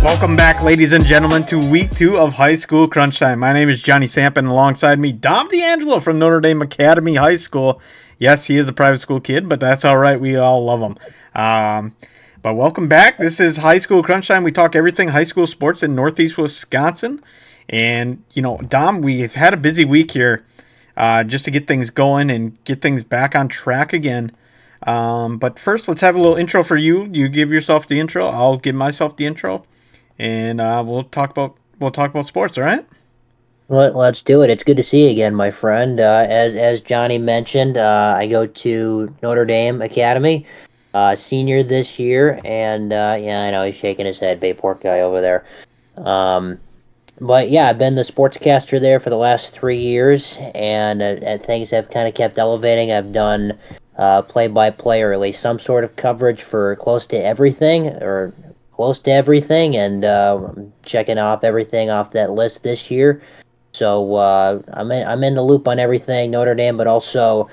Welcome back, ladies and gentlemen, to week 2 of High School Crunch Time. My name is Johnny Sampin, alongside me, Dom D'Angelo from Notre Dame Academy High School. Yes, he is a private school kid, but that's all right. We all love him. But welcome back. This is High School Crunch Time. We talk everything high school sports in Northeast Wisconsin. And, Dom, we've had a busy week here just to get things going and get things back on track again. But first, let's have a little intro for you. You give yourself the intro. I'll give myself the intro. And we'll talk about sports, all right? Let's do it. It's good to see you again, my friend. As Johnny mentioned, I go to Notre Dame Academy, senior this year, and yeah, I know he's shaking his head, Bayport guy over there. But yeah, I've been the sportscaster there for the last 3 years, and things have kind of kept elevating. I've done play-by-play, or at least some sort of coverage for close to everything, and I'm checking off everything off that list this year. So I'm in the loop on everything Notre Dame, but also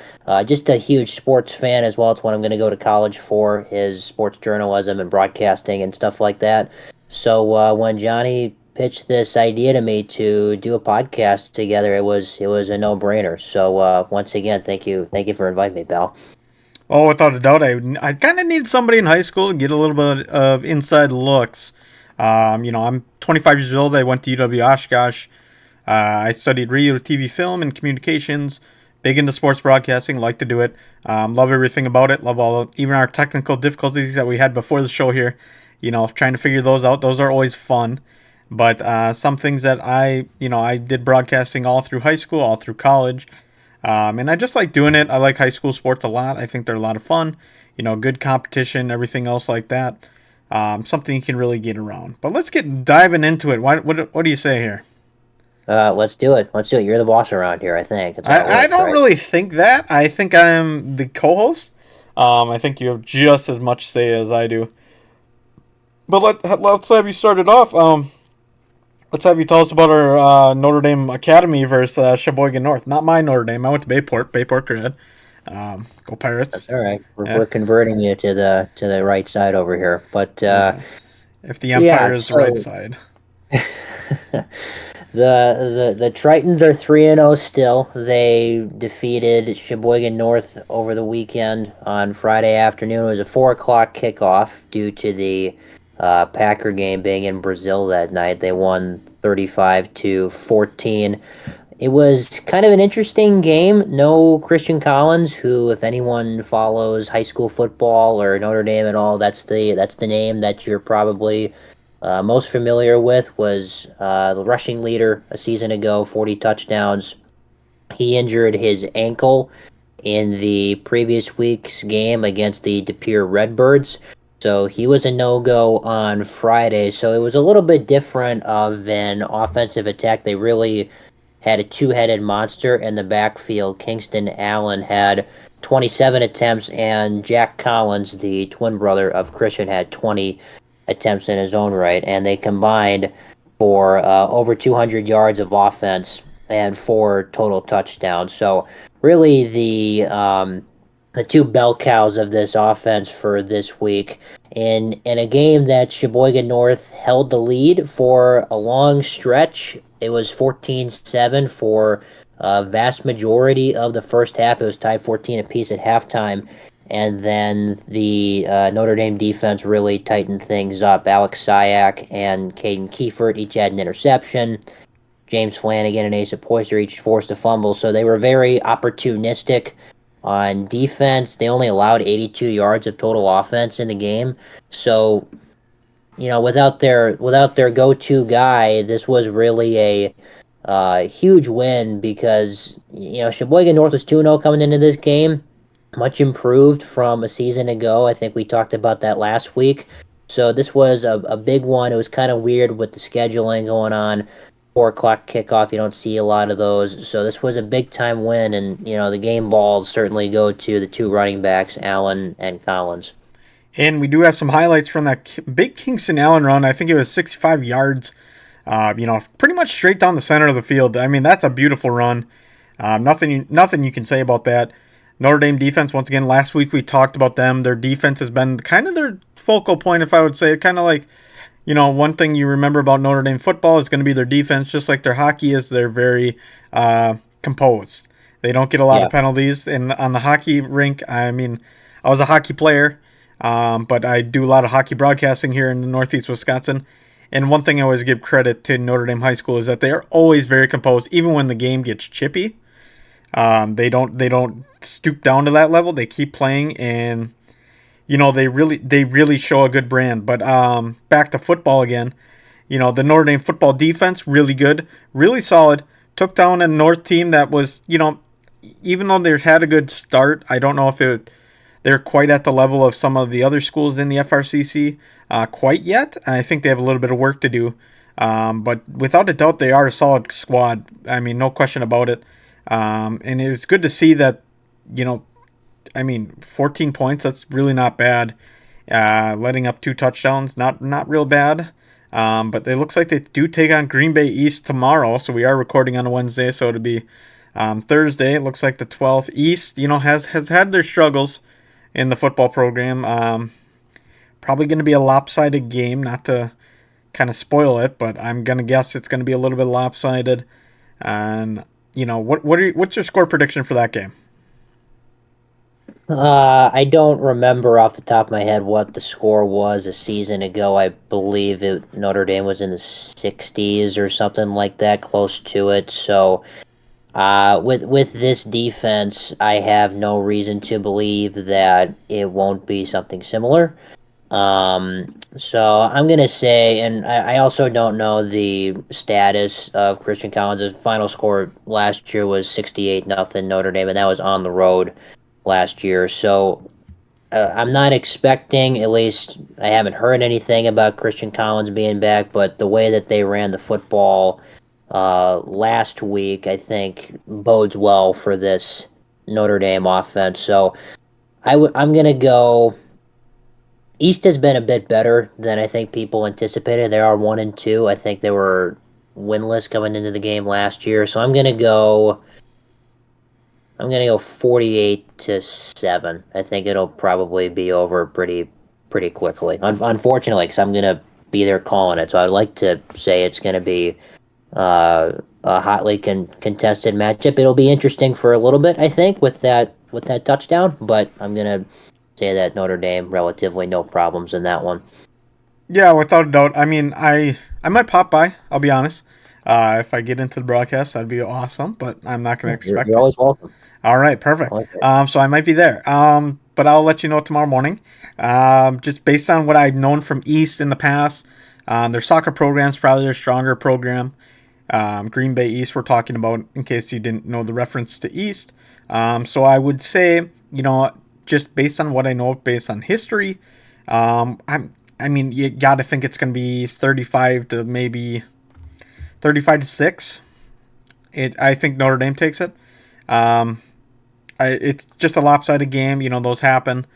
just a huge sports fan as well. It's what I'm going to go to college for, is sports journalism and broadcasting and stuff like that. So when Johnny pitched this idea to me to do a podcast together, it was a no-brainer. So once again, thank you for inviting me, pal. Oh, without a doubt, I kind of need somebody in high school to get a little bit of inside looks. I'm 25 years old. I went to UW Oshkosh. I studied radio, TV, film, and communications. Big into sports broadcasting. Like to do it. Love everything about it. Love even our technical difficulties that we had before the show here. Trying to figure those out. Those are always fun. But some things that I did broadcasting all through high school, all through college. And I just like doing it. I like high school sports a lot. I think they're a lot of fun. Good competition, everything else like that. Something you can really get around. But let's get diving into it. What do you say here? Let's do it. Let's do it. You're the boss around here, I think. That's how it I works, don't right? really think that. I think I'm the co-host. I think you have just as much say as I do. But let's have you started off. Let's have you tell us about our Notre Dame Academy versus Sheboygan North. Not my Notre Dame. I went to Bayport grad. Go Pirates. That's all right. Yeah. We're converting you to the right side over here, but Yeah. If the Empire yeah. is the right So side. the Tritons are 3-0 still. They defeated Sheboygan North over the weekend on Friday afternoon. It was a 4 o'clock kickoff due to the Packer game being in Brazil that night. They won 35-14. It was kind of an interesting game. No Christian Collins, who, if anyone follows high school football or Notre Dame at all, that's the name that you're probably most familiar with. Was the rushing leader a season ago, 40 touchdowns. He injured his ankle in the previous week's game against the De Pere Redbirds. So he was a no-go on Friday. So it was a little bit different of an offensive attack. They really had a two-headed monster in the backfield. Kingston Allen had 27 attempts, and Jack Collins, the twin brother of Christian, had 20 attempts in his own right, and they combined for over 200 yards of offense and 4 total touchdowns. So really, the two bell cows of this offense for this week, in a game that Sheboygan North held the lead for a long stretch. It was 14-7 for a vast majority of the first half. It was tied 14 apiece at halftime. And then the Notre Dame defense really tightened things up. Alex Syak and Caden Kiefert each had an interception. James Flanagan and Asa Poyster each forced a fumble. So they were very opportunistic on defense. They only allowed 82 yards of total offense in the game. So, without their go-to guy, this was really a huge win, because Sheboygan North was 2-0 coming into this game, much improved from a season ago. I think we talked about that last week. So this was a big one. It was kind of weird with the scheduling going on. 4 o'clock kickoff, you don't see a lot of those. So this was a big time win, and the game balls certainly go to the two running backs, Allen and Collins. And we do have some highlights from that big Kingston Allen run. I think it was 65 yards. Pretty much straight down the center of the field. I mean, that's a beautiful run. Nothing you can say about that. Notre Dame defense, once again, last week we talked about them. Their defense has been kind of their focal point, if I would say. Kind of like, one thing you remember about Notre Dame football is going to be their defense, just like their hockey is. They're very composed. They don't get a lot Yeah. of penalties. And on the hockey rink, I mean, I was a hockey player, but I do a lot of hockey broadcasting here in Northeast Wisconsin. And one thing I always give credit to Notre Dame High School is that they are always very composed, even when the game gets chippy. They don't stoop down to that level. They keep playing, and they really show a good brand. But back to football again. The Notre Dame football defense really good, really solid. Took down a North team that was even though they've had a good start, I don't know if they're quite at the level of some of the other schools in the FRCC quite yet. I think they have a little bit of work to do. But without a doubt, they are a solid squad. I mean, no question about it. And it's good to see that, you know, 14 points, that's really not bad. Letting up 2 touchdowns, not real bad. But it looks like they do take on Green Bay East tomorrow. So we are recording on a Wednesday, so it'll be Thursday. It looks like the 12th. East, has had their struggles in the football program. Probably going to be a lopsided game, not to kind of spoil it, but I'm going to guess it's going to be a little bit lopsided. And what's your score prediction for that game? I don't remember off the top of my head what the score was a season ago. I believe Notre Dame was in the 60s or something like that, close to it. So, with this defense, I have no reason to believe that it won't be something similar. So I'm gonna say, and I also don't know the status of Christian Collins' final score last year was 68-0 Notre Dame, and that was on the road last year. So I'm not expecting, at least I haven't heard anything about Christian Collins being back, but the way that they ran the football last week, I think bodes well for this Notre Dame offense. So I'm gonna go. East has been a bit better than I think people anticipated. They are 1-2. I think they were winless coming into the game last year. So I'm gonna go. I'm gonna go 48-7. I think it'll probably be over pretty quickly. Unfortunately, because I'm gonna be there calling it. So I'd like to say it's gonna be a hotly contested matchup. It'll be interesting for a little bit, I think, with that touchdown. But I'm gonna say that Notre Dame relatively no problems in that one. Yeah, without a doubt. I might pop by. I'll be honest. If I get into the broadcast, that'd be awesome. But I'm not going to expect You're it. always welcome. All right, perfect. So I might be there. But I'll let you know tomorrow morning. Just based on what I've known from East in the past, their soccer program's probably their stronger program. Green Bay East, we're talking about, in case you didn't know the reference to East. So I would say, just based on what I know, based on history, you got to think it's going to be 35 to maybe 35 to 6. I think Notre Dame takes it. It's just a lopsided game. Those happen.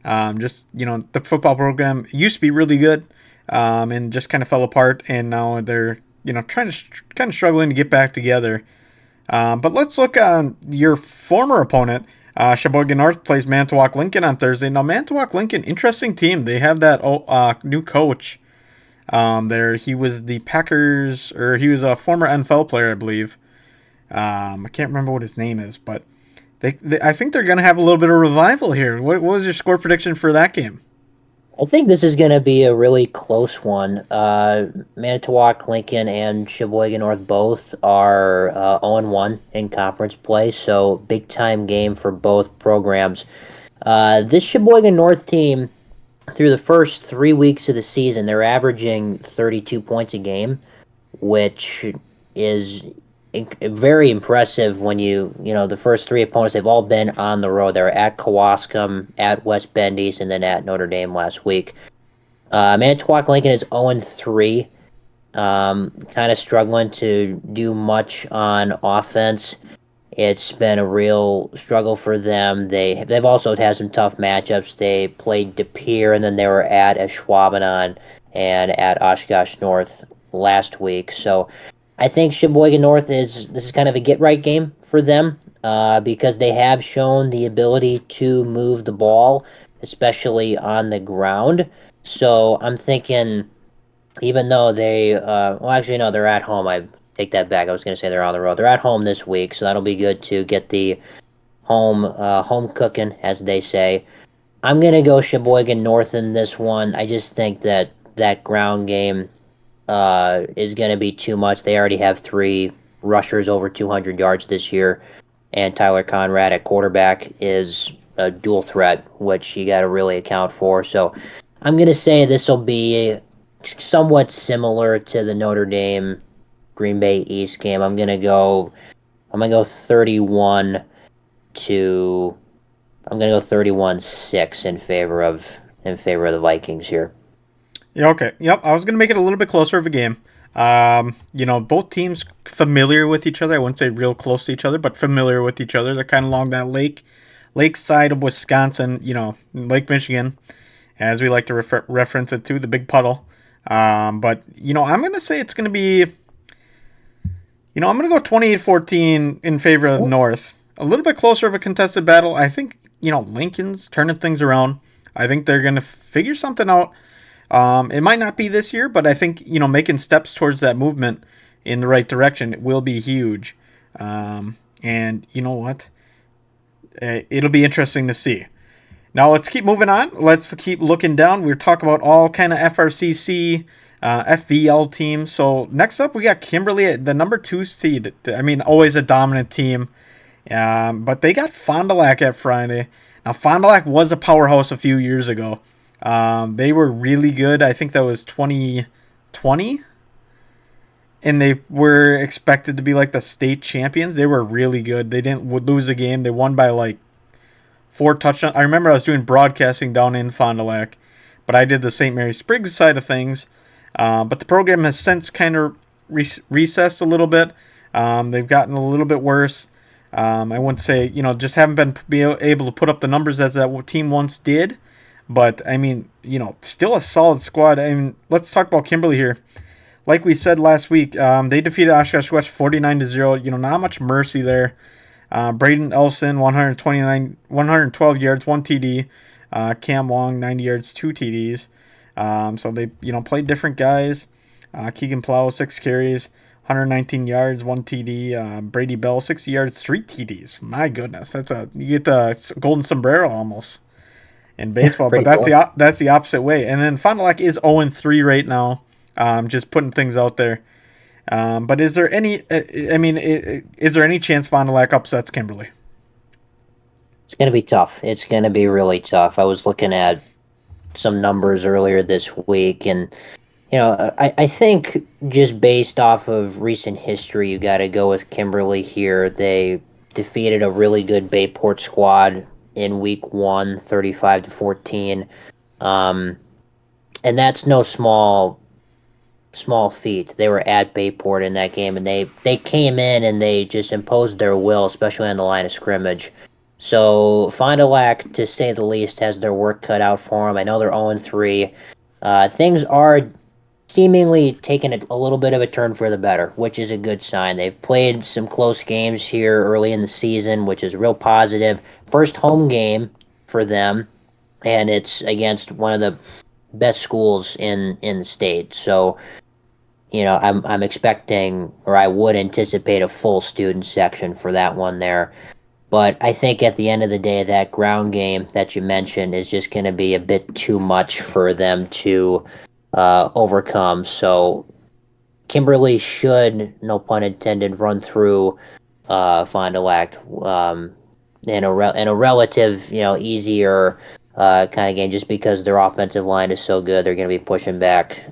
The football program used to be really good, and just kind of fell apart, and now they're trying to kind of struggling to get back together. But let's look on your former opponent. Sheboygan North plays Manitowoc Lincoln on Thursday. Now, Manitowoc Lincoln, interesting team. They have that new coach. He was the Packers, or he was a former NFL player, I believe. I can't remember what his name is, but I think they're going to have a little bit of revival here. What was your score prediction for that game? I think this is going to be a really close one. Manitowoc, Lincoln, and Sheboygan North both are 0-1 in conference play, so big time game for both programs. This Sheboygan North team, through the first 3 weeks of the season, they're averaging 32 points a game, which is very impressive when the first three opponents, they've all been on the road. They're at Kewaskum, at West Bend East, and then at Notre Dame last week. Manitowoc Lincoln is 0-3, kind of struggling to do much on offense. It's been a real struggle for them. They've also had some tough matchups. They played De Pere, and then they were at Ashwaubenon and at Oshkosh North last week. So I think Sheboygan North this is kind of a get right game for them, because they have shown the ability to move the ball, especially on the ground. So I'm thinking even though they, well, actually, no, they're at home. I take that back. I was going to say they're on the road. They're at home this week, so that'll be good to get the home cooking, as they say. I'm gonna go Sheboygan North in this one. I just think that that ground game is gonna be too much. They already have three rushers over 200 yards this year, and Tyler Conrad at quarterback is a dual threat, which you got to really account for. So I'm gonna say this will be somewhat similar to the Notre Dame Green Bay East game. I'm gonna go 31 to I'm gonna go 31-6 in favor of the Vikings here. Yeah, okay. Yep, I was going to make it a little bit closer of a game. Both teams familiar with each other. I wouldn't say real close to each other, but familiar with each other. They're kind of along that lake side of Wisconsin, Lake Michigan, as we like to reference it to, the big puddle. But I'm going to say it's going to be, I'm going to go 28-14 in favor of North. A little bit closer of a contested battle. I think, Lincoln's turning things around. I think they're going to figure something out. It might not be this year, but I think, making steps towards that movement in the right direction will be huge. And you know what? It'll be interesting to see. Now let's keep moving on. Let's keep looking down. We're talking about all kind of FRCC, FVL teams. So next up, we got Kimberly, the number 2 seed. I mean, always a dominant team. But they got Fond du Lac at Friday. Now Fond du Lac was a powerhouse a few years ago. They were really good. I think that was 2020. And they were expected to be like the state champions. They were really good. They didn't lose a game. They won by like 4 touchdowns. I remember I was doing broadcasting down in Fond du Lac, but I did the St. Mary Spriggs side of things. But the program has since kind of recessed a little bit. They've gotten a little bit worse. I wouldn't say, just haven't been able to put up the numbers as that team once did. But, I mean, still a solid squad. I mean, let's talk about Kimberly here. Like we said last week, they defeated Oshkosh West 49-0. Not much mercy there. Braden Elson, 112 yards, 1 TD. Cam Wong, 90 yards, 2 TDs. So they, played different guys. Keegan Plow, 6 carries, 119 yards, 1 TD. Brady Bell, 60 yards, 3 TDs. My goodness, you get the golden sombrero almost in baseball, but Pretty cool. that's the opposite way. And then Fond du Lac is 0-3 right now. Just putting things out there. But is there any? Is there any chance Fond du Lac upsets Kimberly? It's gonna be tough. It's gonna be really tough. I was looking at some numbers earlier this week, and I think just based off of recent history, you got to go with Kimberly here. They defeated a really good Bayport squad in week 1, 35-14. Um, and that's no small feat. They were at Bayport in that game, and they came in and they just imposed their will, especially on the line of scrimmage. So Fond du Lac, to say the least, has their work cut out for them. I know they're 0-3. Things are seemingly taking a little bit of a turn for the better, which is a good sign. They've played some close games here early in the season, which is real positive. First home game for them, and it's against one of the best schools in the state. So I'm expecting, or I would anticipate, a full student section for that one there. But I think at the end of the day, that ground game that you mentioned is just going to be a bit too much for them to overcome. So Kimberly should, no pun intended, run through Fond du Lac in a relative, easier kind of game, just because their offensive line is so good. They're going to be pushing back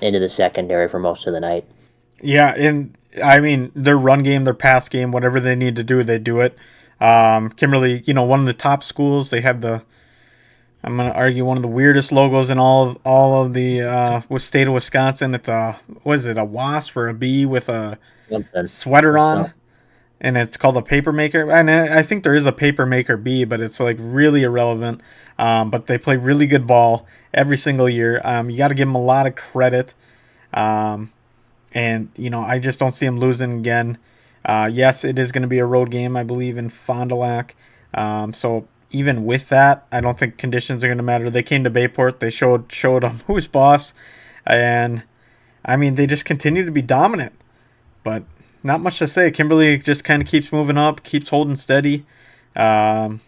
into the secondary for most of the night. Yeah, and I mean their run game, their pass game, whatever they need to do, they do it. Kimberly, one of the top schools. They have I'm gonna argue one of the weirdest logos in all of the state of Wisconsin. It's what is it, a wasp or a bee with a Something. sweater So on, and it's called a paper maker. And I think there is a paper maker bee, but it's like really irrelevant. But they play really good ball every single year. You got to give them a lot of credit. Um, and I just don't see them losing again. Yes, it is going to be a road game, I believe, in Fond du Lac. So even with that, I don't think conditions are going to matter. They came to Bayport. They showed them who's boss. And I mean, they just continue to be dominant. But not much to say. Kimberly just kind of keeps moving up, keeps holding steady. Um,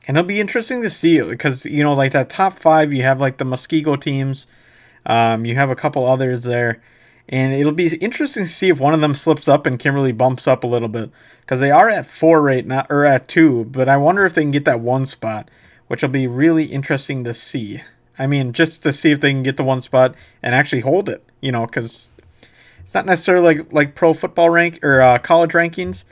and it'll be interesting to see because, like that top five, you have like the Muskego teams. You have a couple others there. And it'll be interesting to see if one of them slips up and Kimberly bumps up a little bit. Because they are at 4 right now, or at 2. But I wonder if they can get that one spot, which will be really interesting to see. I mean, just to see if they can get the one spot and actually hold it, because it's not necessarily like pro football rank or college rankings.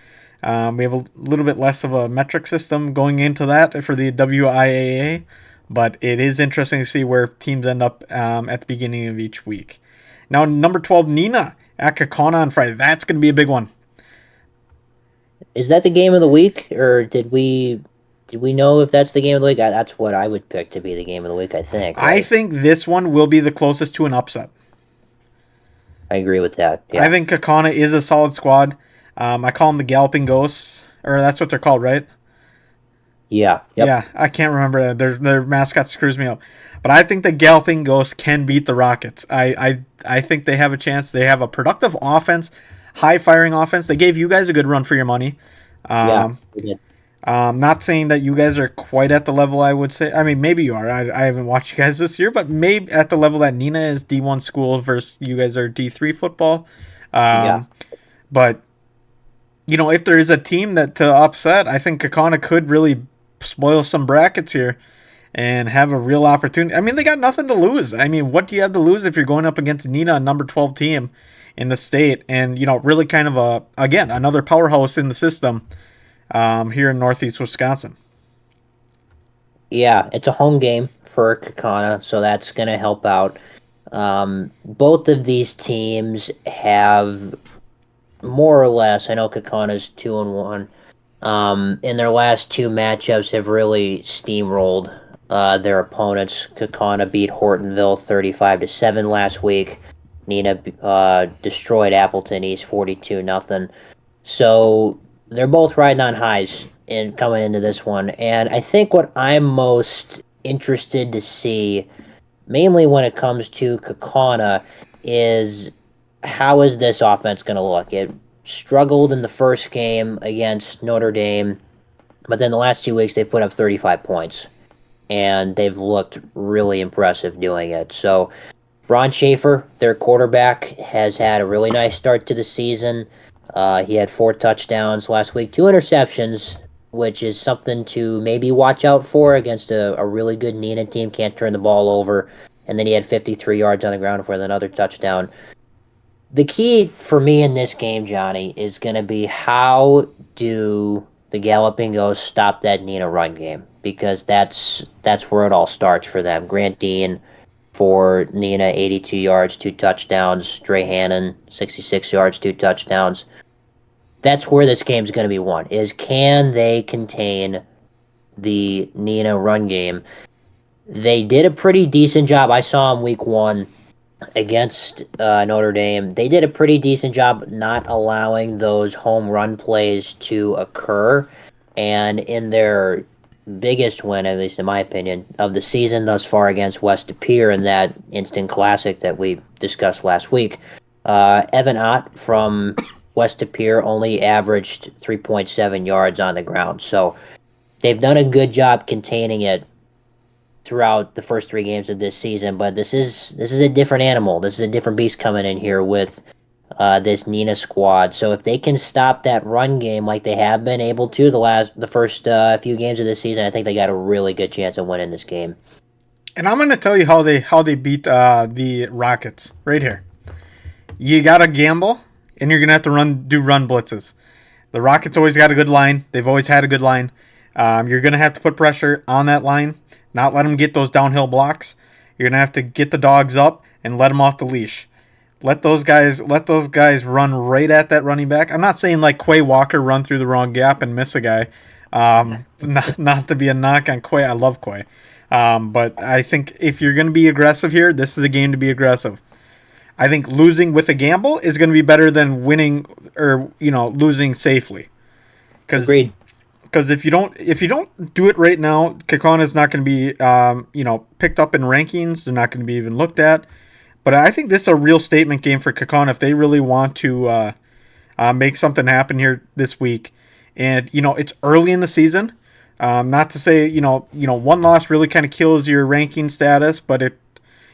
We have a little bit less of a metric system going into that for the WIAA, but it is interesting to see where teams end up at the beginning of each week. Now, number 12, Neenah at Kaukauna on Friday. That's going to be a big one. Is that the game of the week, or did we know if that's the game of the week? That's what I would pick to be the game of the week, I think. I Right? think this one will be the closest to an upset. I agree with that. Yeah. I think Kaukauna is a solid squad. I call them the Galloping Ghosts, or that's what they're called, right? Yeah. Yep. Yeah, I can't remember. Their mascot screws me up. But I think the Galloping Ghosts can beat the Rockets. I think they have a chance. They have a productive offense, high firing offense. They gave you guys a good run for your money. Yeah. We did. Not saying that you guys are quite at the level I would say. I mean, maybe you are. I haven't watched you guys this year, but maybe at the level that Neenah is D1 school versus you guys are D3 football. Yeah. But, if there is a team that to upset, I think Kaukauna could really spoil some brackets here and have a real opportunity. I mean, they got nothing to lose. I mean, what do you have to lose if you're going up against Neenah, a number 12 team in the state, and, really kind of another powerhouse in the system here in Northeast Wisconsin. Yeah, it's a home game for Kakana, so that's going to help out. Both of these teams have more or less. I know Kakana's 2-1. In their last two matchups, have really steamrolled their opponents. Kakana beat Hortonville 35-7 last week. Neenah destroyed Appleton East 42-0. So they're both riding on highs in coming into this one. And I think what I'm most interested to see, mainly when it comes to Kaukauna, is how is this offense going to look? It struggled in the first game against Notre Dame, but then the last 2 weeks they've put up 35 points, and they've looked really impressive doing it. So Ron Schaefer, their quarterback, has had a really nice start to the season. He had 4 touchdowns last week, 2 interceptions, which is something to maybe watch out for against a really good Neenah team. Can't turn the ball over. And then he had 53 yards on the ground for another touchdown. The key for me in this game, Johnny, is going to be how do the Galloping Ghosts stop that Neenah run game? Because that's where it all starts for them. Grant Dean for Neenah, 82 yards, 2 touchdowns. Dre Hannon, 66 yards, 2 touchdowns. That's where this game's going to be won, is can they contain the Neenah run game? They did a pretty decent job. I saw them week 1 against Notre Dame. They did a pretty decent job not allowing those home run plays to occur. And in their biggest win, at least in my opinion, of the season thus far against West De Pere in that instant classic that we discussed last week, Evan Ott from West De Pere only averaged 3.7 yards on the ground. So they've done a good job containing it throughout the first 3 games of this season, but this is a different animal. This is a different beast coming in here with this Neenah squad. So if they can stop that run game like they have been able to the first few games of this season, I think they got a really good chance of winning this game. And I'm going to tell you how they beat the Rockets right here. You got to gamble, and you're going to have to do run blitzes. The Rockets always got a good line. They've always had a good line. You're going to have to put pressure on that line, not let them get those downhill blocks. You're going to have to get the dogs up and let them off the leash. Let those guys run right at that running back. I'm not saying like Quay Walker run through the wrong gap and miss a guy. Not to be a knock on Quay. I love Quay. But I think if you're going to be aggressive here, this is a game to be aggressive. I think losing with a gamble is going to be better than winning or losing safely. Agreed. Because if you don't do it right now, Kaukauna is not going to be picked up in rankings. They're not going to be even looked at. But I think this is a real statement game for Kakon if they really want to make something happen here this week. And it's early in the season. Not to say one loss really kind of kills your ranking status, but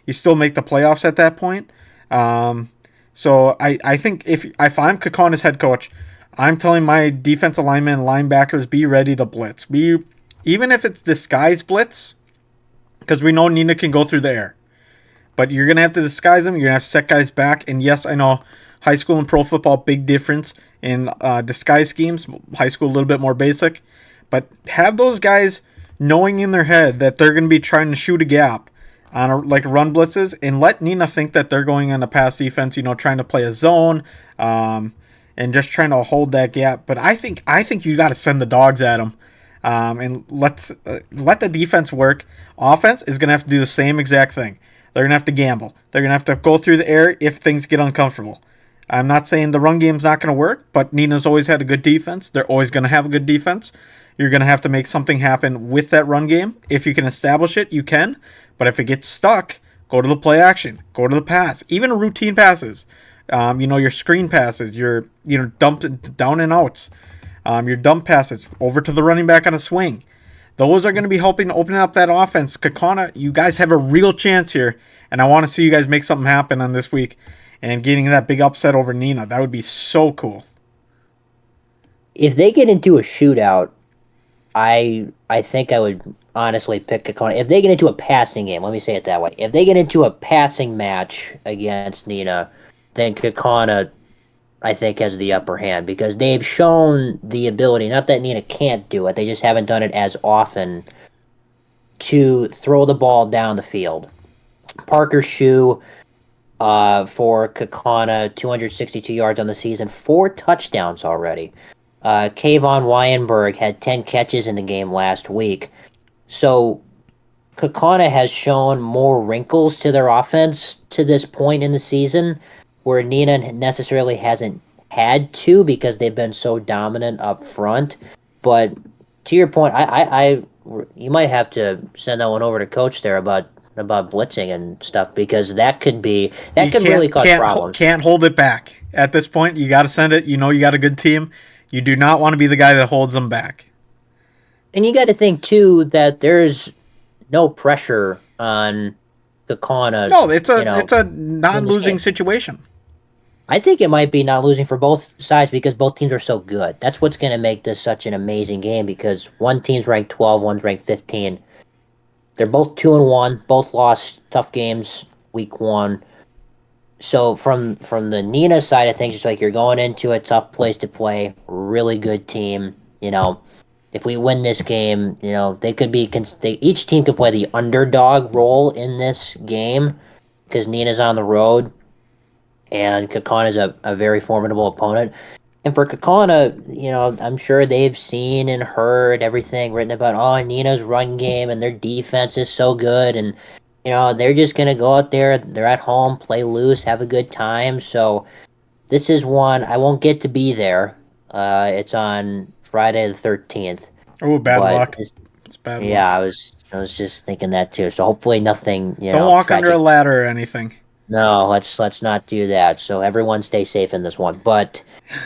you still make the playoffs at that point. So I think if I'm Kakon as head coach, I'm telling my defensive linemen and linebackers, be ready to blitz. Even if it's disguised blitz, because we know Neenah can go through the air. But you're going to have to disguise them. You're going to have to set guys back. And yes, I know high school and pro football, big difference in disguise schemes. High school, a little bit more basic. But have those guys knowing in their head that they're going to be trying to shoot a gap on run blitzes, and let Neenah think that they're going on a pass defense, trying to play a zone and just trying to hold that gap. But I think you got to send the dogs at them. And let the defense work. Offense is going to have to do the same exact thing. They're going to have to gamble. They're going to have to go through the air if things get uncomfortable. I'm not saying the run game's not going to work, but Neenah's always had a good defense. They're always going to have a good defense. You're going to have to make something happen with that run game. If you can establish it, you can. But if it gets stuck, go to the play action. Go to the pass. Even routine passes. Your screen passes. Your dump down and outs. Your dump passes over to the running back on a swing. Those are going to be helping open up that offense. Kakana, you guys have a real chance here, and I want to see you guys make something happen on this week and getting that big upset over Neenah. That would be so cool. If they get into a shootout, I think I would honestly pick Kakana. If they get into a passing game, let me say it that way. If they get into a passing match against Neenah, then Kakana, I think, has the upper hand because they've shown the ability, not that Neenah can't do it, they just haven't done it as often, to throw the ball down the field. Parker Shue for Kakana, 262 yards on the season, 4 touchdowns already. Kayvon Wyenberg had 10 catches in the game last week. So Kakana has shown more wrinkles to their offense to this point in the season, where Neenah necessarily hasn't had to because they've been so dominant up front. But to your point, you might have to send that one over to Coach there about blitzing and stuff, because that could really cause problems. Can't hold it back at this point. You got to send it. You got a good team. You do not want to be the guy that holds them back. And you got to think too that there's no pressure on Kakana. No, it's a non-losing situation. I think it might be not losing for both sides because both teams are so good. That's what's going to make this such an amazing game, because one team's ranked 12, one's ranked 15. They're both 2-1, both lost tough games week 1. So from the Neenah side of things, it's like you're going into a tough place to play, really good team. If we win this game, they could be each team could play the underdog role in this game because Neenah's on the road. And Kakana is a very formidable opponent. And for Kakana, I'm sure they've seen and heard everything written about, Neenah's run game and their defense is so good. And, they're just going to go out there. They're at home, play loose, have a good time. So this is one, I won't get to be there. It's on Friday the 13th. Oh, bad luck. It's bad luck. Yeah, I was just thinking that too. So hopefully nothing, Don't walk tragic. Under a ladder or anything. No, let's not do that. So everyone stay safe in this one. But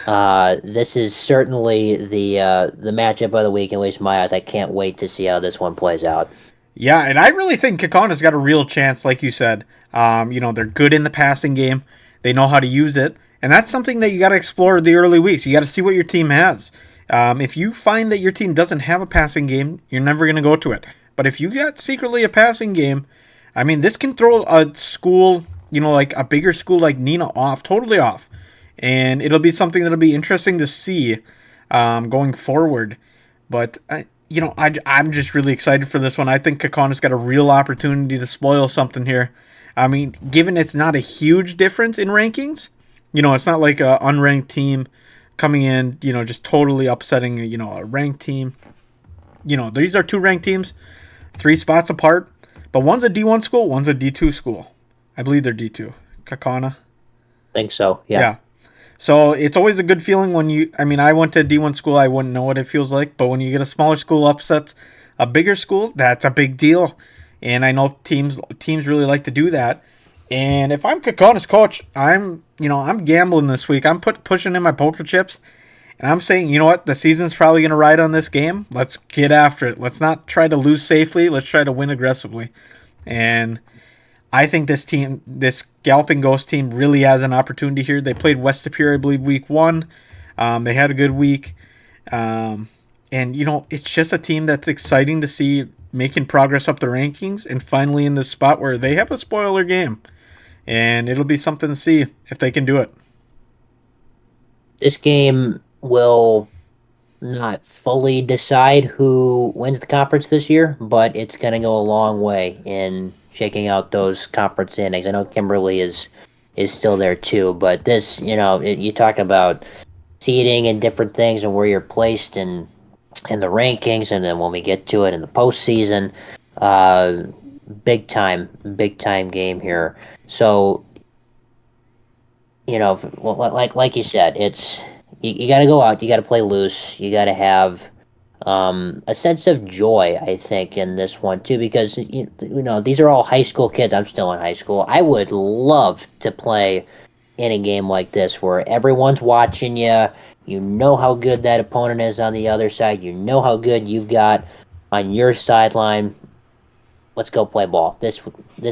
this is certainly the matchup of the week, at least in my eyes. I can't wait to see how this one plays out. Yeah, and I really think Kakana's got a real chance, like you said. They're good in the passing game. They know how to use it. And that's something that you got to explore the early weeks. You got to see what your team has. If you find that your team doesn't have a passing game, you're never going to go to it. But if you got secretly a passing game, this can throw a school, like a bigger school like Neenah totally off. And it'll be something that'll be interesting to see going forward. But, I'm just really excited for this one. I think Kakana's got a real opportunity to spoil something here. Given it's not a huge difference in rankings, it's not like an unranked team coming in, just totally upsetting, a ranked team. These are 2 ranked teams, 3 spots apart. But one's a D1 school, one's a D2 school. I believe they're D2. Kakana. Think so, yeah. So it's always a good feeling when I went to a D1 school, I wouldn't know what it feels like. But when you get a smaller school upsets a bigger school, that's a big deal. And I know teams really like to do that. And if I'm Kakona's coach, I'm gambling this week. I'm pushing in my poker chips, and I'm saying, you know what, the season's probably going to ride on this game. Let's get after it. Let's not try to lose safely. Let's try to win aggressively. And I think this Galloping Ghost team, really has an opportunity here. They played West Superior, I believe, week one. They had a good week. And it's just a team that's exciting to see making progress up the rankings and finally in the spot where they have a spoiler game. And it'll be something to see if they can do it. This game will not fully decide who wins the conference this year, but it's going to go a long way in shaking out those conference innings. I know Kimberly is still there too, but this, you talk about seeding and different things and where you're placed in the rankings, and then when we get to it in the postseason, uh, big time game here. So, like you said, it's you got to go out, you got to play loose, you got to have a sense of joy, I think, in this one too, because these are all high school kids. I'm still in high school. I would love to play in a game like this where everyone's watching you. You know how good that opponent is on the other side. You know how good you've got on your sideline. Let's go play ball. This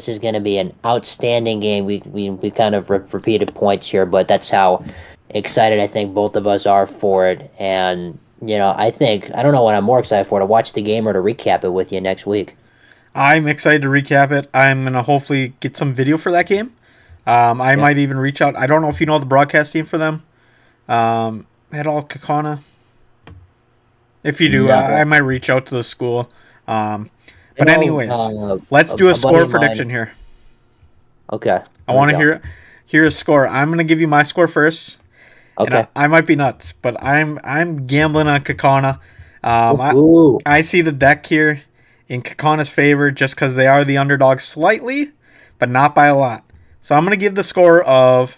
is going to be an outstanding game. We kind of repeated points here, but that's how excited I think both of us are for it. And I don't know what I'm more excited for, to watch the game or to recap it with you next week. I'm excited to recap it. I'm going to hopefully get some video for that game. I Yeah. might even reach out. I don't know if you know the broadcast team for them at all, Kakana. If you do, I No, might reach out to the school. Um, I but know anyways, let's do a a buddy score of mine. prediction here. Okay, I here we want to go. hear a score. I'm gonna give you my score first, and I, Okay. I might be nuts, but I'm gambling on Kakana. Um, I Woohoo. I see the deck here in Kakana's favor just because they are the underdog slightly, but not by a lot. So I'm gonna give the score of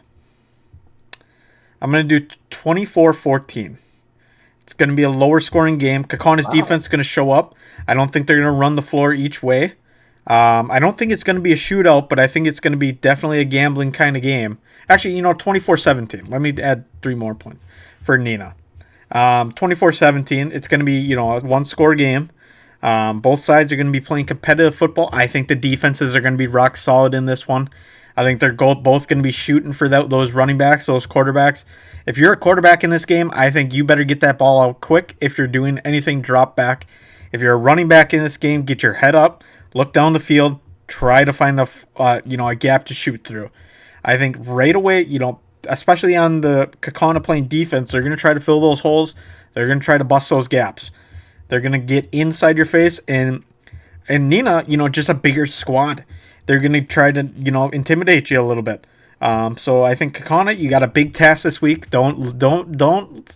I'm gonna do 24-14. It's going to be a lower scoring game. Kakana's Wow. defense is going to show up. I don't think they're going to run the floor each way. I don't think it's going to be a shootout, but I think it's going to be definitely a gambling kind of game. Actually, 24-17. Let me add 3 more points for Nina. 24-17. It's going to be, a one score game. Both sides are going to be playing competitive football. I think the defenses are going to be rock solid in this one. I think they're both going to be shooting for those running backs, those quarterbacks. If you're a quarterback in this game, I think you better get that ball out quick if you're doing anything drop back. If you're a running back in this game, get your head up, look down the field, try to find a gap to shoot through. I think right away, especially on the Kakana playing defense, they're going to try to fill those holes. They're going to try to bust those gaps. They're going to get inside your face, and Nina, just a bigger squad. They're going to try to, intimidate you a little bit. So I think Kakana, you got a big task this week. Don't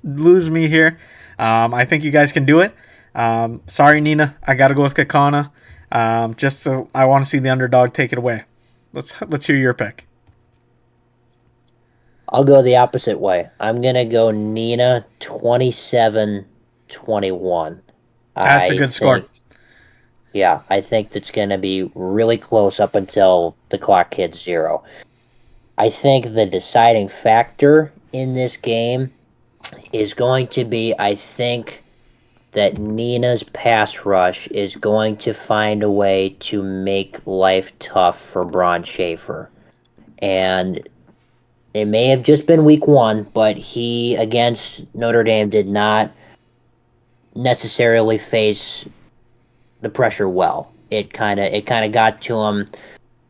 lose me here. I think you guys can do it. Sorry, Nina, I got to go with Kakana. I want to see the underdog take it away. Let's hear your pick. I'll go the opposite way. I'm gonna go Nina 27-21. That's a I good score. think Yeah, I think that's gonna be really close up until the clock hits zero. I think the deciding factor in this game is going to be, I think that Nina's pass rush is going to find a way to make life tough for Braun Schaefer. And it may have just been week one, but he against Notre Dame did not necessarily face the pressure well. It kind of got to him.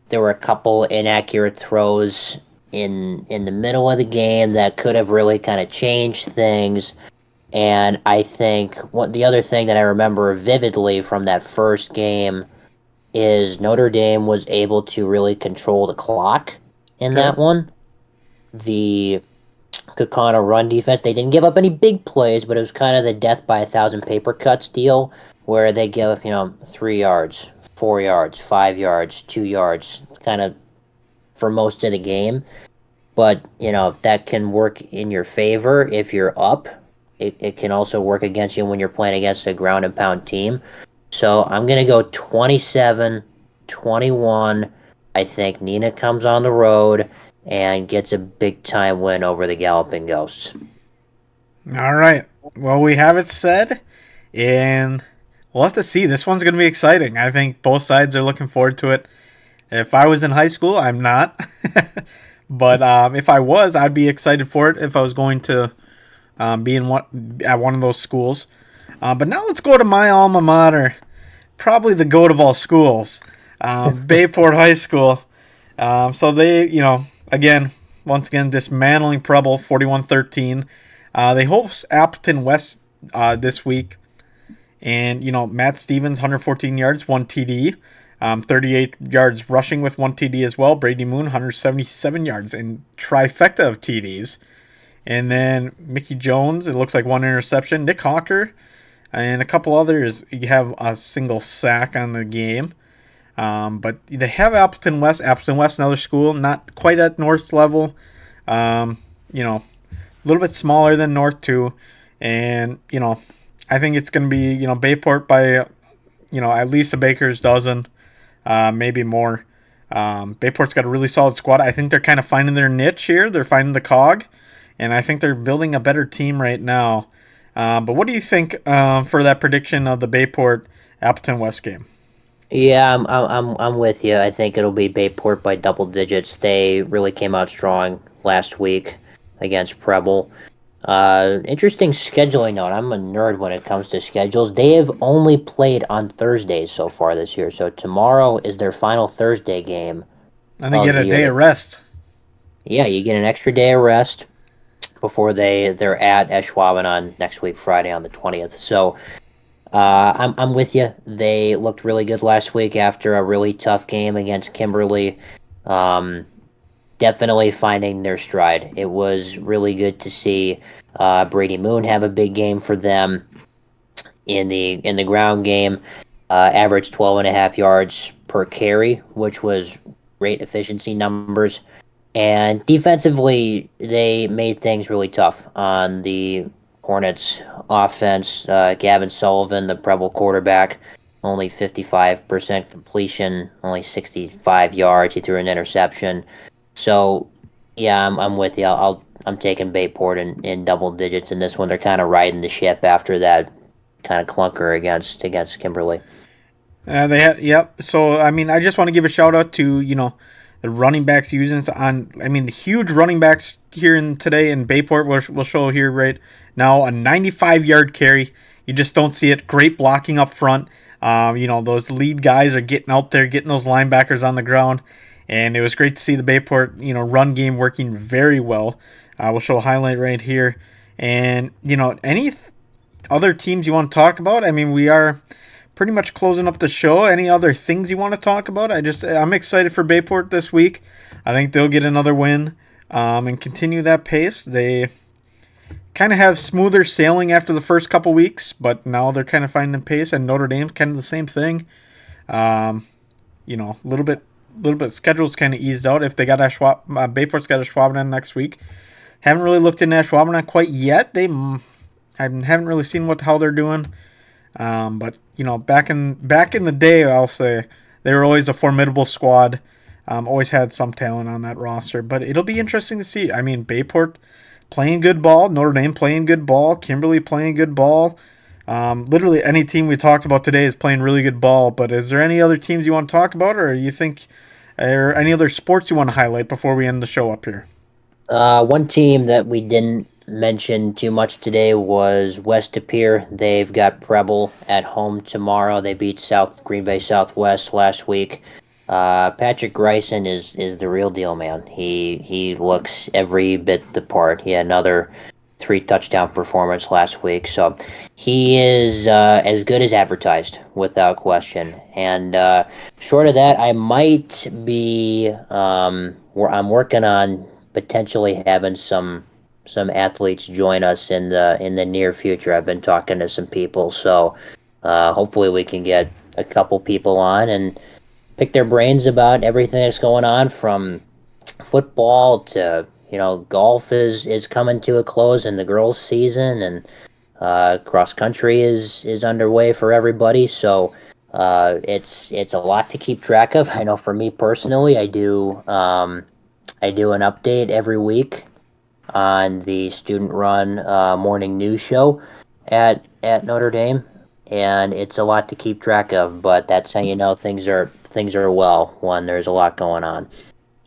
There were a couple inaccurate throws in the middle of the game that could have really kind of changed things. And I think what the other thing that I remember vividly from that first game is Notre Dame was able to really control the clock in Okay. that one. The Kakana run defense, they didn't give up any big plays, but it was kind of the death by a thousand paper cuts deal where they give up, 3 yards, 4 yards, 5 yards, 2 yards, kind of for most of the game. But, that can work in your favor if you're up. It can also work against you when you're playing against a ground and pound team. So I'm going to go 27-21. I think Nina comes on the road and gets a big time win over the Galloping Ghosts. All right. Well, we have it said, and we'll have to see. This one's going to be exciting. I think both sides are looking forward to it. If I was in high school, I'm not. But if I was, I'd be excited for it if I was going to be in at one of those schools. But now let's go to my alma mater, probably the goat of all schools, Bayport High School. So they, again, once again, dismantling Preble 41-13. They host Appleton West this week. And, Matt Stevens, 114 yards, 1 TD. 38 yards rushing with 1 TD as well. Brady Moon, 177 yards and trifecta of TDs. And then Mickey Jones, it looks like 1 interception. Nick Hawker and a couple others, you have a single sack on the game. But they have Appleton West. Appleton West, another school, not quite at North's level. A little bit smaller than North too. And, I think it's going to be, Bayport by, at least a baker's dozen, maybe more. Bayport's got a really solid squad. I think they're kind of finding their niche here. They're finding the cog. And I think they're building a better team right now. But what do you think for that prediction of the Bayport Appleton West game? Yeah, I'm with you. I think it'll be Bayport by double digits. They really came out strong last week against Preble. Interesting scheduling note. I'm a nerd when it comes to schedules. They have only played on Thursdays so far this year. So tomorrow is their final Thursday game And they of get the a day year. of rest. Yeah, you get an extra day of rest before they're at Eschwabin on next week, Friday on the 20th. So I'm with you. They looked really good last week after a really tough game against Kimberly. Um, Definitely finding their stride. It was really good to see Brady Moon have a big game for them in the ground game. Averaged 12 and a half yards per carry, which was great efficiency numbers. And defensively, they made things really tough on the Hornets offense. Gavin Sullivan, the Preble quarterback, only 55% completion, only 65 yards. He threw an interception. So, yeah, I'm with you. I'm taking Bayport in double digits in this one. They're kind of riding the ship after that kind of clunker against Kimberly. They had, yep. So I mean, I just want to give a shout out to the running backs using this on. I mean, the huge running backs here in today in Bayport will show here right now a 95-yard carry. You just don't see it. Great blocking up front. Those lead guys are getting out there, getting those linebackers on the ground, and it was great to see the Bayport run game working very well. We'll show a highlight right here, and any other teams you want to talk about? I mean, we are pretty much closing up the show. Any other things you want to talk about? I'm excited for Bayport this week. I think they'll get another win and continue that pace. They kind of have smoother sailing after the first couple weeks, but now they're kind of finding the pace. And Notre Dame kind of the same thing. A little bit schedule's kind of eased out. If they got Bayport's got a Schwaben next week. Haven't really looked into Schwaben quite yet. I haven't really seen how they're doing. But back in the day, I'll say they were always a formidable squad. Always had some talent on that roster. But it'll be interesting to see. I mean, Bayport playing good ball, Notre Dame playing good ball, Kimberly playing good ball. Literally any team we talked about today is playing really good ball. But is there any other teams you want to talk about, or any other sports you want to highlight before we end the show up here? One team that we didn't mention too much today was West De Pere. They've got Preble at home tomorrow. They beat South Green Bay Southwest last week. Patrick Grayson is the real deal, man. He looks every bit the part. He had another 3 touchdown performance last week, so he is as good as advertised without question. And short of that, I might be I'm working on potentially having some athletes join us in the near future. I've been talking to some people, so hopefully we can get a couple people on and pick their brains about everything that's going on, from football to golf is coming to a close in the girls' season, and cross country is underway for everybody. So It's a lot to keep track of. I know for me personally, I do an update every week on the student run morning news show at Notre Dame, and it's a lot to keep track of. But that's how you know things are well when there's a lot going on.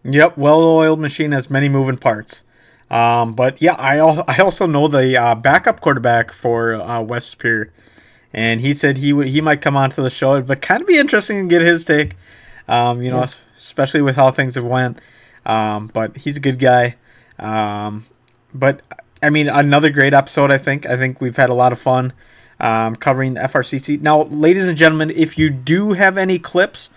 Yep, well-oiled machine has many moving parts. But yeah, I also know the backup quarterback for West Superior, and he said he might come onto the show, but kind of be interesting to get his take. Yeah. Especially with how things have went. But he's a good guy. Um, but I mean, another great episode. I think we've had a lot of fun covering the FRCC. Now, ladies and gentlemen, if you do have any clips,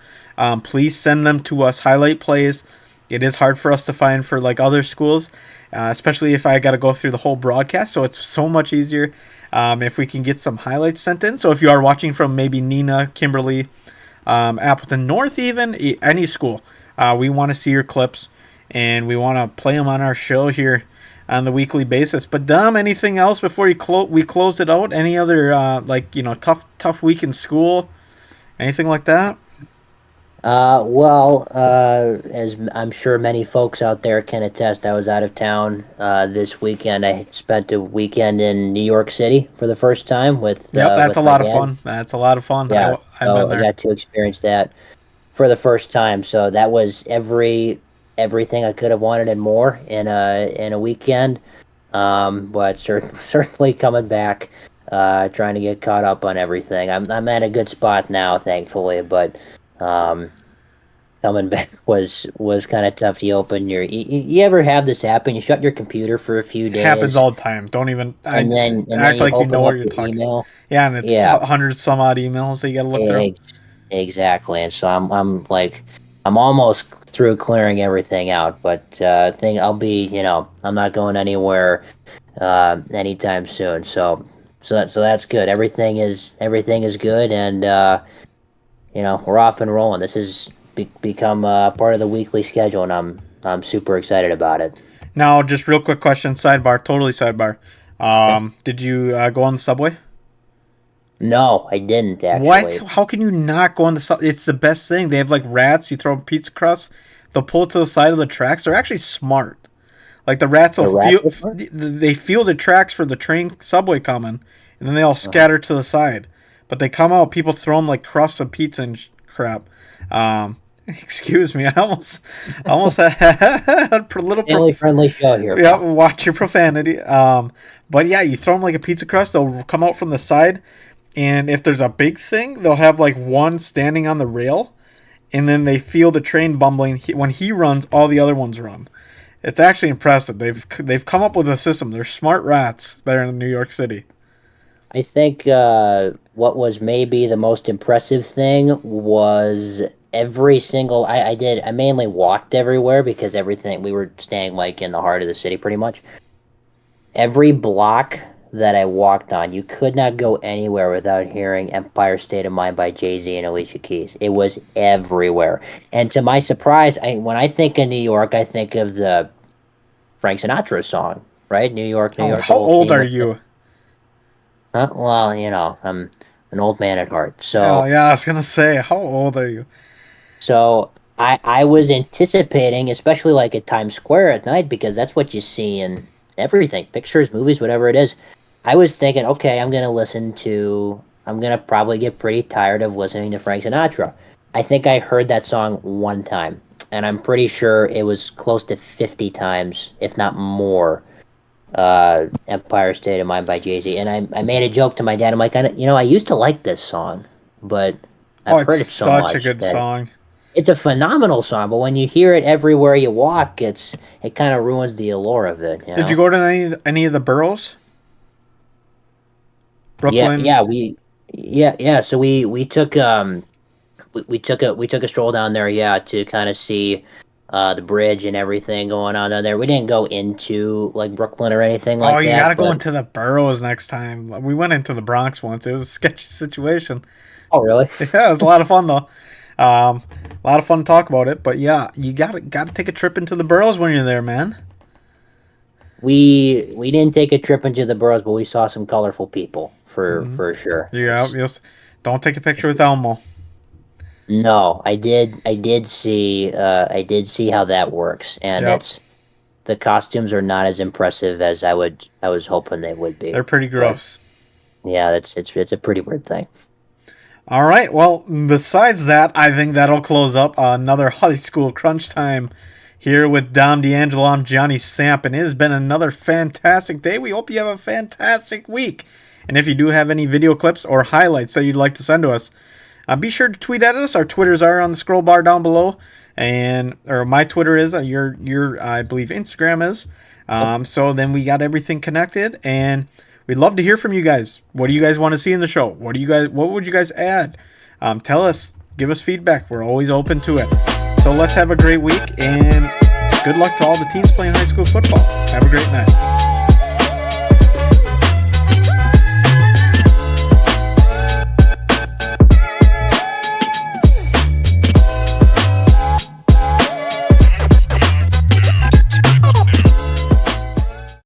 please send them to us. Highlight plays. It is hard for us to find for like other schools, especially if I got to go through the whole broadcast. So it's so much easier if we can get some highlights sent in. So if you are watching from maybe Neenah, Kimberly, Appleton North, even any school, we want to see your clips and we want to play them on our show here on the weekly basis. But Dom, anything else before we close it out? Any other tough week in school? Anything like that? As I'm sure many folks out there can attest, I was out of town this weekend. I spent a weekend in New York City for the first time Yep, that's a with my lot of dad. fun. That's a lot of fun. Yeah, I've been so I there. got to experience that for the first time. So that was everything I could have wanted and more in a weekend. But certainly coming back, trying to get caught up on everything. I'm at a good spot now, thankfully, but um, coming back was kind of tough. You ever have this happen? You shut your computer for a few It happens days, all the time. Don't even I and then act you like you know open what up you're your talking. email. Yeah, and it's Yeah, hundred some odd emails that you got to look through. exactly. And so I'm almost through clearing everything out, but think I'll be, I'm not going anywhere anytime soon. So that's good. Everything is good, and we're off and rolling. This has become part of the weekly schedule, and I'm super excited about it. Now, just real quick question, sidebar, totally sidebar. Yeah. Did you go on the subway? No, I didn't What? actually. How can you not go on the subway? It's the best thing. They have like rats. You throw a pizza crust. They'll pull it to the side of the tracks. They're actually smart. Like the rats will The rat feel. before? They feel the tracks for the train subway coming, and then they all Uh-huh. scatter to the side. But they come out. People throw them like crusts of pizza and crap. Excuse me. I almost had a little. Family friendly show here, Yeah, pal. watch your profanity. But yeah, you throw them like a pizza crust. They'll come out from the side, and if there's a big thing, they'll have like one standing on the rail, and then they feel the train bumbling. When he runs, all the other ones run. It's actually impressive. They've come up with a system. They're smart rats there in New York City. I think what was maybe the most impressive thing was every single I mainly walked everywhere because everything we were staying like in the heart of the city pretty much. Every block that I walked on, you could not go anywhere without hearing Empire State of Mind by Jay-Z and Alicia Keys. It was everywhere. And to my surprise, when I think of New York, I think of the Frank Sinatra song, right? New Oh, York, the how whole old theme are with the, you? well, I'm an old man at heart. Oh yeah, I was gonna say, how old are you? So I was anticipating, especially like at Times Square at night, because that's what you see in everything, pictures, movies, whatever it is. I was thinking, okay, I'm gonna probably get pretty tired of listening to Frank Sinatra. I think I heard that song one time, and I'm pretty sure it was close to 50 times, if not more, Empire State of Mind by Jay-Z. And I made a joke to my dad. I'm like, I used to like this song, but Oh, I've it's heard it so such a much good that song. it's a phenomenal song, but when you hear it everywhere you walk, it kind of ruins the allure of it, you Did you know? go to any of the boroughs? Yeah, Brooklyn. yeah, yeah. So we took a stroll down there, yeah, to kind of see the bridge and everything going on down there. We didn't go into like Brooklyn or anything Oh, like you gotta that, go but into the boroughs next time. We went into the Bronx once. It was a sketchy situation. oh really? Yeah, it was a lot of fun though. A lot of fun to talk about it. But yeah, you gotta take a trip into the boroughs when you're there, man. We didn't take a trip into the boroughs, but we saw some colorful people Hmm. for sure. Yeah, just don't take a picture with Elmo. No, I did see how that works, and Yep, it's the costumes are not as impressive as I was hoping they would be. they're pretty But gross. yeah, it's a pretty weird thing. All right. Well, besides that, I think that'll close up another high school crunch time here with Dom D'Angelo. I'm Johnny Samp, and it has been another fantastic day. We hope you have a fantastic week. And if you do have any video clips or highlights that you'd like to send to us, be sure to tweet at us. Our Twitters are on the scroll bar down below, and or my Twitter is your I believe Instagram is. So then we got everything connected, and we'd love to hear from you guys. What do you guys want to see in the show? What would you guys add? Tell us. Give us feedback. We're always open to it. So let's have a great week, and good luck to all the teams playing high school football. Have a great night.